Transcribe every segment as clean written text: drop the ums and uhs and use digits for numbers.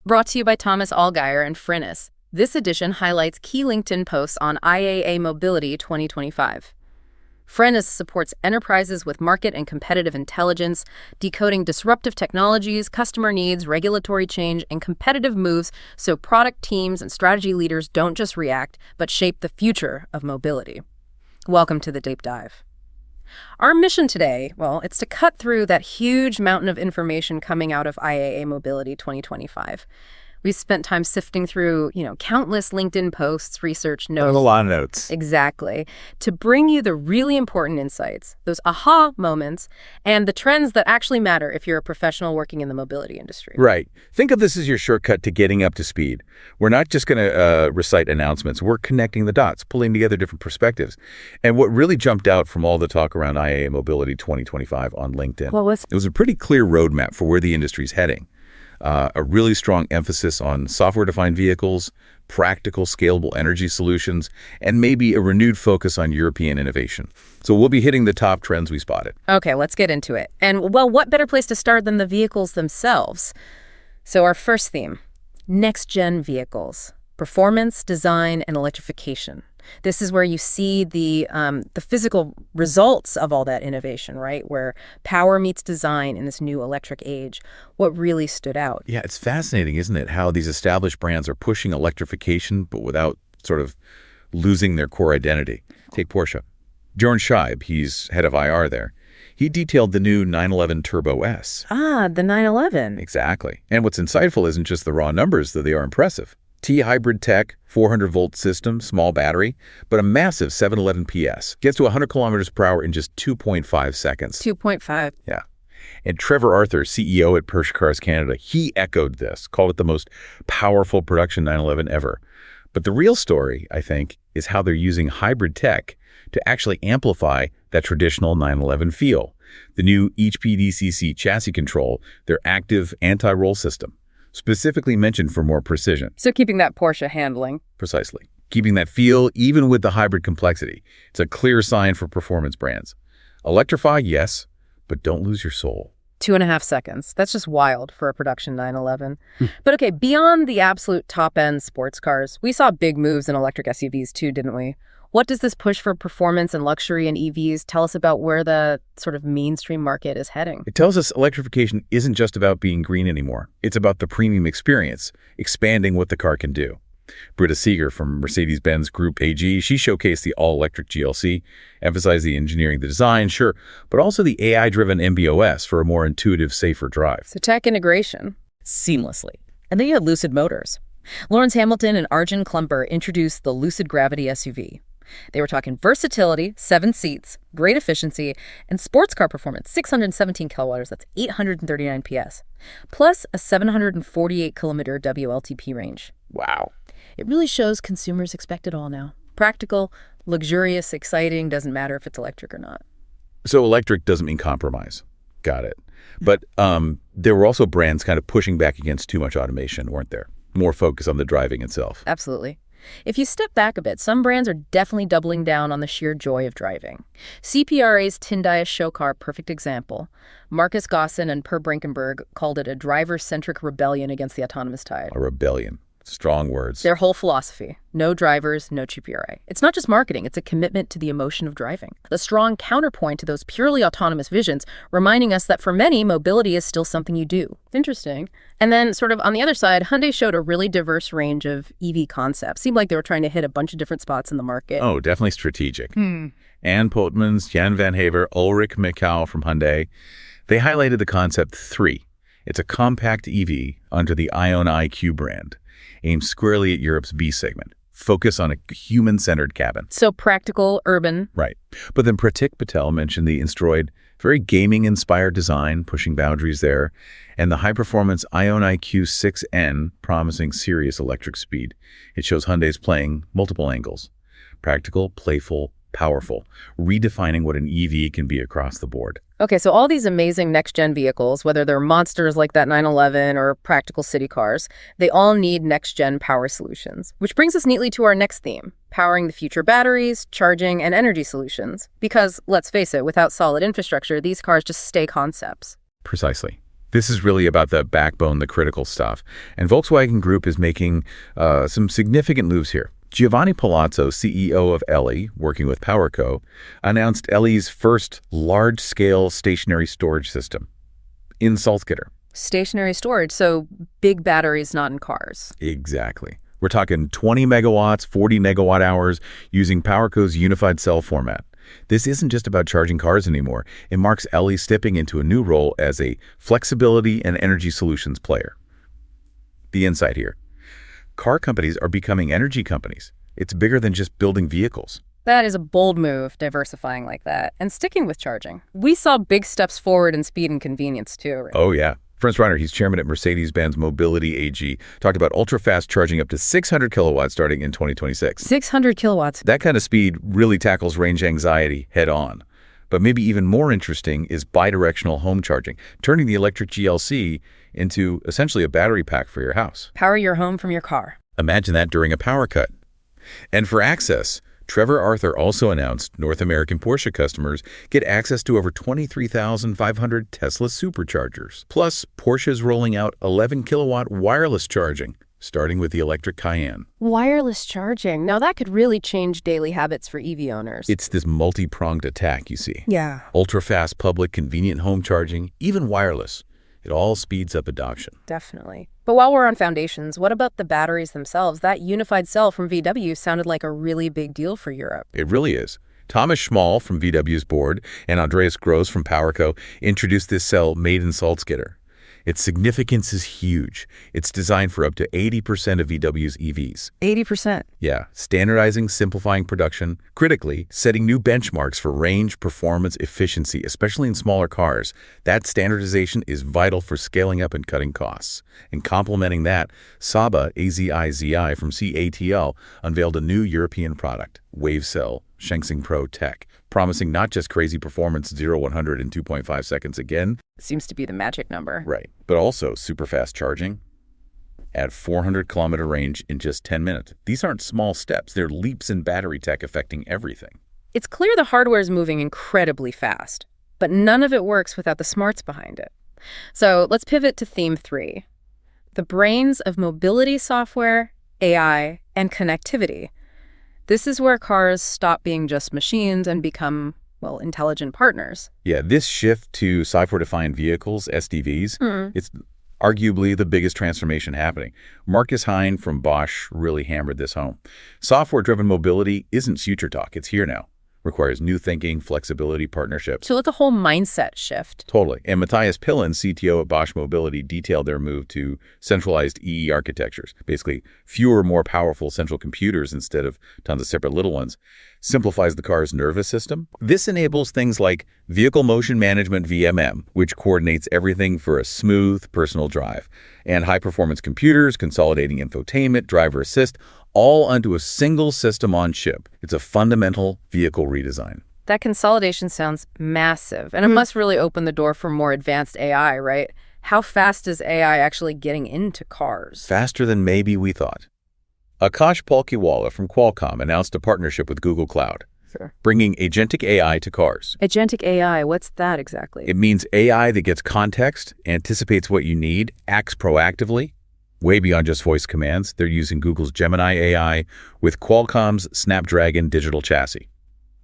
Brought to you by Thomas Allgaier and Frinnis. This edition highlights key LinkedIn posts on IAA Mobility 2025. Frinnis supports enterprises with market and competitive intelligence, decoding disruptive technologies, customer needs, regulatory change, and competitive moves so product teams and strategy leaders don't just react, but shape the future of mobility. Welcome to the Deep Dive. Our mission today, it's to cut through that huge mountain of information coming out of IAA Mobility 2025. We spent time sifting through, countless LinkedIn posts, research notes. A lot of notes. Exactly. To bring you the really important insights, those aha moments, and the trends that actually matter if you're a professional working in the mobility industry. Right. Think of this as your shortcut to getting up to speed. We're not just going to recite announcements. We're connecting the dots, pulling together different perspectives. And what really jumped out from all the talk around IAA Mobility 2025 on LinkedIn, it was a pretty clear roadmap for where the industry's heading. A really strong emphasis on software-defined vehicles, practical, scalable energy solutions, and maybe a renewed focus on European innovation. So we'll be hitting the top trends we spotted. Okay, let's get into it. And, what better place to start than the vehicles themselves? So our first theme, next-gen vehicles, performance, design, and electrification. This is where you see the physical results of all that innovation, right? Where power meets design in this new electric age. What really stood out? Yeah, it's fascinating, isn't it, how these established brands are pushing electrification, but without sort of losing their core identity. Take Porsche. Bjorn Scheib, he's head of IR there. He detailed the new 911 Turbo S. Ah, the 911. Exactly. And what's insightful isn't just the raw numbers, though they are impressive. T-hybrid tech, 400-volt system, small battery, but a massive 711 PS. Gets to 100 kilometers per hour in just 2.5 seconds. 2.5. Yeah. And Trevor Arthur, CEO at Porsche Cars Canada, he echoed this, called it the most powerful production 911 ever. But the real story, I think, is how they're using hybrid tech to actually amplify that traditional 911 feel. The new HPDCC chassis control, their active anti-roll system, specifically mentioned for more precision. So keeping that Porsche handling. Precisely. Keeping that feel even with the hybrid complexity. It's a clear sign for performance brands. Electrify, yes, but don't lose your soul. 2.5 seconds. That's just wild for a production 911. But okay, beyond the absolute top-end sports cars, we saw big moves in electric SUVs too, didn't we? What does this push for performance and luxury in EVs tell us about where the sort of mainstream market is heading? It tells us electrification isn't just about being green anymore. It's about the premium experience, expanding what the car can do. Britta Seeger from Mercedes-Benz Group AG, she showcased the all-electric GLC, emphasized the engineering, the design, sure, but also the AI-driven MB.OS for a more intuitive, safer drive. So tech integration. Seamlessly. And then you have Lucid Motors. Lawrence Hamilton and Arjun Klumper introduced the Lucid Gravity SUV. They were talking versatility, 7 seats, great efficiency, and sports car performance, 617 kilowatts, that's 839 PS, plus a 748-kilometer WLTP range. Wow. It really shows consumers expect it all now. Practical, luxurious, exciting, doesn't matter if it's electric or not. So electric doesn't mean compromise. Got it. But there were also brands kind of pushing back against too much automation, weren't there? More focus on the driving itself. Absolutely. If you step back a bit, some brands are definitely doubling down on the sheer joy of driving. CPRA's Hyundai show car, perfect example. Marcus Gossin and Per Brinkenberg called it a driver-centric rebellion against the autonomous tide. A rebellion. Strong words. Their whole philosophy, no drivers, no CPRA. It's not just marketing, it's a commitment to the emotion of driving. The strong counterpoint to those purely autonomous visions, reminding us that for many, mobility is still something you do. Interesting. And then sort of on the other side, Hyundai showed a really diverse range of EV concepts. Seemed like they were trying to hit a bunch of different spots in the market. Oh, definitely strategic. Ann Potmans, Jan van Haver, Ulrich Mikau from Hyundai, they highlighted the concept 3. It's a compact EV under the Ion IQ brand, aimed squarely at Europe's B segment. Focus on a human-centered cabin. So practical, urban. Right. But then Pratik Patel mentioned the Instroid, very gaming-inspired design, pushing boundaries there, and the high-performance Ion IQ 6N, promising serious electric speed. It shows Hyundai's playing multiple angles. Practical, playful, powerful, redefining what an EV can be across the board. Okay, so all these amazing next-gen vehicles, whether they're monsters like that 911 or practical city cars, they all need next-gen power solutions. Which brings us neatly to our next theme, powering the future batteries, charging, and energy solutions. Because, let's face it, without solid infrastructure, these cars just stay concepts. Precisely. This is really about the backbone, the critical stuff. And Volkswagen Group is making some significant moves here. Giovanni Palazzo, CEO of Elli, working with PowerCo, announced Elli's first large-scale stationary storage system in Salzgitter. Stationary storage, so big batteries not in cars. Exactly. We're talking 20 megawatts, 40 megawatt hours using PowerCo's unified cell format. This isn't just about charging cars anymore. It marks Elli stepping into a new role as a flexibility and energy solutions player. The insight here. Car companies are becoming energy companies. It's bigger than just building vehicles. That is a bold move, diversifying like that, and sticking with charging. We saw big steps forward in speed and convenience, too. Right? Oh, yeah. Franz Reiner, he's chairman at Mercedes-Benz Mobility AG, talked about ultra-fast charging up to 600 kilowatts starting in 2026. 600 kilowatts. That kind of speed really tackles range anxiety head-on. But maybe even more interesting is bidirectional home charging, turning the electric GLC into essentially a battery pack for your house. Power your home from your car. Imagine that during a power cut. And for access, Trevor Arthur also announced North American Porsche customers get access to over 23,500 Tesla superchargers. Plus, Porsche is rolling out 11-kilowatt wireless charging, starting with the electric Cayenne. Wireless charging. Now that could really change daily habits for EV owners. It's this multi-pronged attack, you see. Yeah. Ultra-fast public, convenient home charging, even wireless. It all speeds up adoption. Definitely. But while we're on foundations, what about the batteries themselves? That unified cell from VW sounded like a really big deal for Europe. It really is. Thomas Schmall from VW's board and Andreas Gross from PowerCo introduced this cell made in Salzgitter. Its significance is huge. It's designed for up to 80% of VW's EVs. 80%? Yeah, standardizing, simplifying production, critically setting new benchmarks for range, performance, efficiency, especially in smaller cars. That standardization is vital for scaling up and cutting costs. And complementing that, Saba AZI from CATL unveiled a new European product, WaveCell Shenzhen Pro Tech, promising not just crazy performance 0-100 in 2.5 seconds again. Seems to be the magic number. Right, but also super fast charging at 400-kilometer range in just 10 minutes. These aren't small steps. They're leaps in battery tech affecting everything. It's clear the hardware is moving incredibly fast, but none of it works without the smarts behind it. So let's pivot to theme 3, the brains of mobility software, AI, and connectivity. This is where cars stop being just machines and become, well, intelligent partners. Yeah, this shift to software-defined vehicles, SDVs, it's arguably the biggest transformation happening. Marcus Hein from Bosch really hammered this home. Software-driven mobility isn't future talk. It's here now. Requires new thinking, flexibility, partnerships. So like a whole mindset shift. Totally. And Matthias Pillen, CTO at Bosch Mobility, detailed their move to centralized EE architectures. Basically, fewer, more powerful central computers instead of tons of separate little ones. Simplifies the car's nervous system. This enables things like Vehicle Motion Management VMM, which coordinates everything for a smooth personal drive, and high-performance computers, consolidating infotainment, driver assist, all onto a single system on chip. It's a fundamental vehicle redesign. That consolidation sounds massive, and it must really open the door for more advanced AI, right? How fast is AI actually getting into cars? Faster than maybe we thought. Akash Palkhiwala from Qualcomm announced a partnership with Google Cloud, bringing agentic AI to cars. Agentic AI, what's that exactly? It means AI that gets context, anticipates what you need, acts proactively, way beyond just voice commands. They're using Google's Gemini AI with Qualcomm's Snapdragon digital chassis.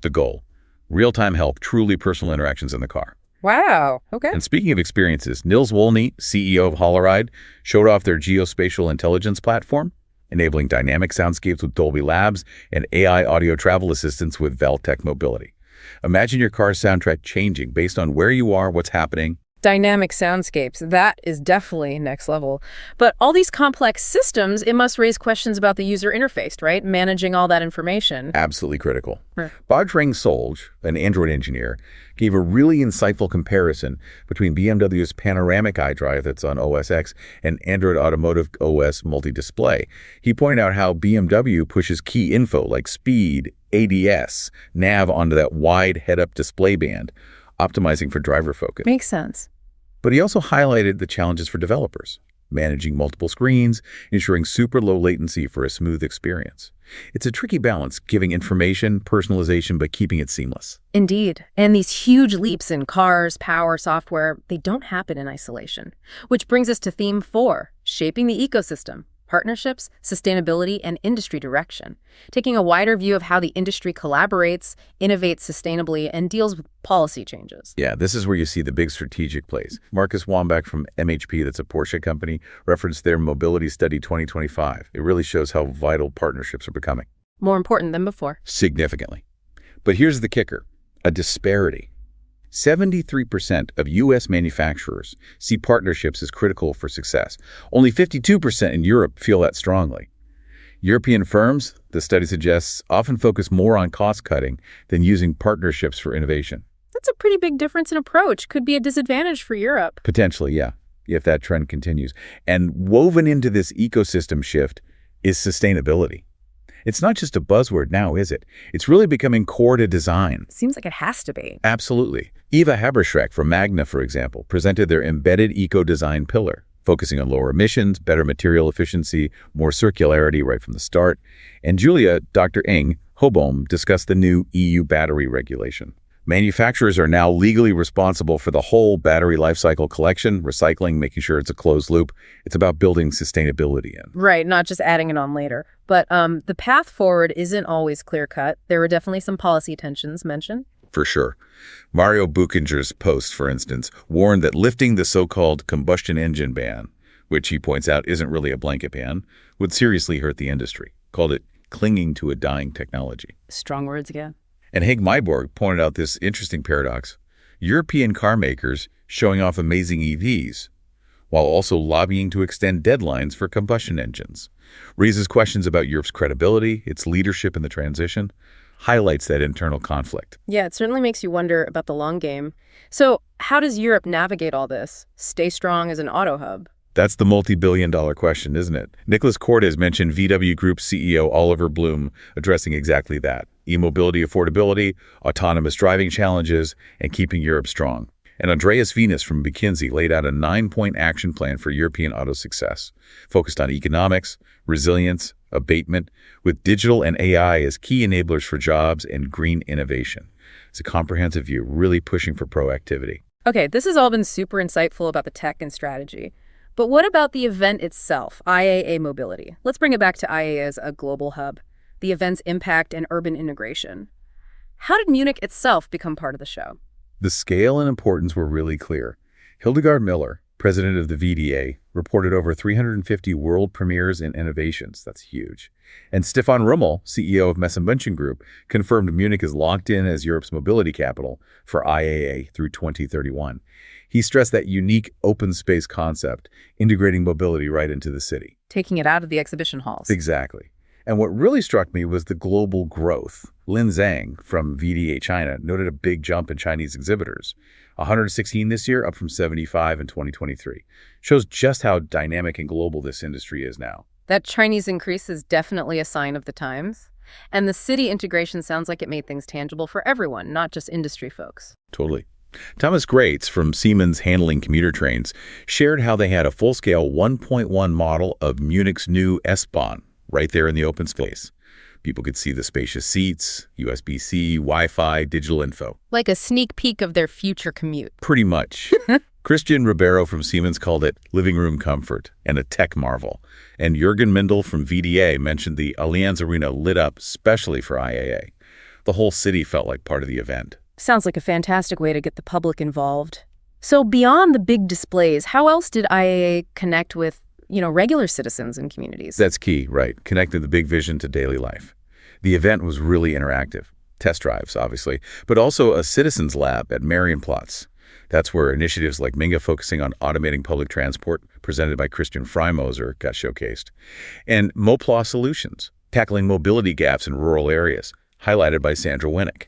The goal, real-time help, truly personal interactions in the car. Wow, okay. And speaking of experiences, Nils Wolny, CEO of Holoride, showed off their geospatial intelligence platform, enabling dynamic soundscapes with Dolby Labs and AI audio travel assistance with Valtech Mobility. Imagine your car's soundtrack changing based on where you are, what's happening. Dynamic soundscapes, that is definitely next level. But all these complex systems, it must raise questions about the user interface, right? Managing all that information. Absolutely critical. Right. Bajrang Solj, an Android engineer, gave a really insightful comparison between BMW's panoramic iDrive that's on OS X and Android Automotive OS multi-display. He pointed out how BMW pushes key info like speed, ADS, nav onto that wide head-up display band, optimizing for driver focus. Makes sense. But he also highlighted the challenges for developers. managing multiple screens, ensuring super low latency for a smooth experience. It's a tricky balance, giving information, personalization, but keeping it seamless. Indeed. And these huge leaps in cars, power, software, they don't happen in isolation. Which brings us to theme 4, shaping the ecosystem. Partnerships, sustainability, and industry direction, taking a wider view of how the industry collaborates, innovates sustainably, and deals with policy changes. Yeah, this is where you see the big strategic plays. Marcus Wambach from MHP, that's a Porsche company, referenced their Mobility Study 2025. It really shows how vital partnerships are becoming. More important than before. Significantly. But here's the kicker, a disparity. 73% of U.S. manufacturers see partnerships as critical for success. Only 52% in Europe feel that strongly. European firms, the study suggests, often focus more on cost-cutting than using partnerships for innovation. That's a pretty big difference in approach. Could be a disadvantage for Europe. Potentially, yeah, if that trend continues. And woven into this ecosystem shift is sustainability. It's not just a buzzword now, is it? It's really becoming core to design. Seems like it has to be. Absolutely. Eva Haberschreck from Magna, for example, presented their embedded eco-design pillar, focusing on lower emissions, better material efficiency, more circularity right from the start. And Julia, Dr. Ing Hobom, discussed the new EU battery regulation. Manufacturers are now legally responsible for the whole battery lifecycle collection, recycling, making sure it's a closed loop. It's about building sustainability in. Right, not just adding it on later. But the path forward isn't always clear-cut. There were definitely some policy tensions mentioned. For sure. Mario Buchinger's post, for instance, warned that lifting the so-called combustion engine ban, which he points out isn't really a blanket ban, would seriously hurt the industry. Called it clinging to a dying technology. Strong words again. And Haig Myborg pointed out this interesting paradox. European car makers showing off amazing EVs, while also lobbying to extend deadlines for combustion engines. Raises questions about Europe's credibility, its leadership in the transition, highlights that internal conflict. Yeah, it certainly makes you wonder about the long game. So how does Europe navigate all this? Stay strong as an auto hub? That's the multi-billion-dollar question, isn't it? Nicholas Cordes mentioned VW Group CEO Oliver Bloom addressing exactly that. E-mobility affordability, autonomous driving challenges, and keeping Europe strong. And Andreas Venus from McKinsey laid out a 9-point action plan for European auto success, focused on economics, resilience, abatement, with digital and AI as key enablers for jobs and green innovation. It's a comprehensive view, really pushing for proactivity. Okay, this has all been super insightful about the tech and strategy. But what about the event itself, IAA Mobility? Let's bring it back to IAA as a global hub, the event's impact and urban integration. How did Munich itself become part of the show? The scale and importance were really clear. Hildegard Miller, president of the VDA, reported over 350 world premieres and innovations. That's huge. And Stefan Rummel, CEO of Messe-München Group, confirmed Munich is locked in as Europe's mobility capital for IAA through 2031. He stressed that unique open space concept, integrating mobility right into the city. Taking it out of the exhibition halls. Exactly. And what really struck me was the global growth. Lin Zhang from VDA China noted a big jump in Chinese exhibitors. 116 this year, up from 75 in 2023. Shows just how dynamic and global this industry is now. That Chinese increase is definitely a sign of the times. And the city integration sounds like it made things tangible for everyone, not just industry folks. Totally. Thomas Greats from Siemens Handling Commuter Trains shared how they had a full-scale 1.1 model of Munich's new S-Bahn right there in the open space. People could see the spacious seats, USB-C, Wi-Fi, digital info. Like a sneak peek of their future commute. Pretty much. Christian Ribeiro from Siemens called it living room comfort and a tech marvel. And Jürgen Mindel from VDA mentioned the Allianz Arena lit up specially for IAA. The whole city felt like part of the event. Sounds like a fantastic way to get the public involved. So beyond the big displays, how else did IAA connect with, regular citizens and communities? That's key, right? Connecting the big vision to daily life. The event was really interactive. Test drives, obviously, but also a citizens lab at Marienplatz. That's where initiatives like Minga focusing on automating public transport, presented by Christian Freimoser, got showcased. And Mopla Solutions, tackling mobility gaps in rural areas, highlighted by Sandra Winnick.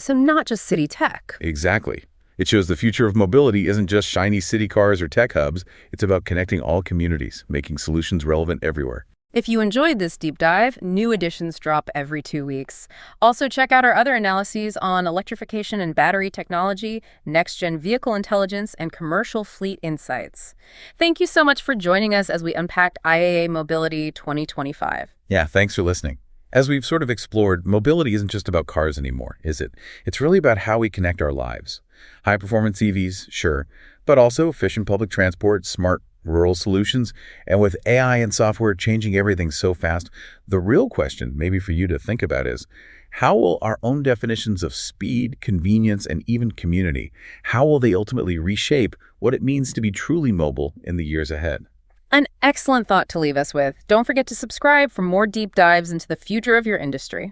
So not just city tech. Exactly. It shows the future of mobility isn't just shiny city cars or tech hubs. It's about connecting all communities, making solutions relevant everywhere. If you enjoyed this deep dive, new editions drop every 2 weeks. Also, check out our other analyses on electrification and battery technology, next-gen vehicle intelligence, and commercial fleet insights. Thank you so much for joining us as we unpacked IAA Mobility 2025. Yeah, thanks for listening. As we've sort of explored, mobility isn't just about cars anymore, is it? It's really about how we connect our lives. High-performance EVs, sure, but also efficient public transport, smart rural solutions, and with AI and software changing everything so fast, the real question, maybe for you to think about, is how will our own definitions of speed, convenience, and even community, how will they ultimately reshape what it means to be truly mobile in the years ahead? An excellent thought to leave us with. Don't forget to subscribe for more deep dives into the future of your industry.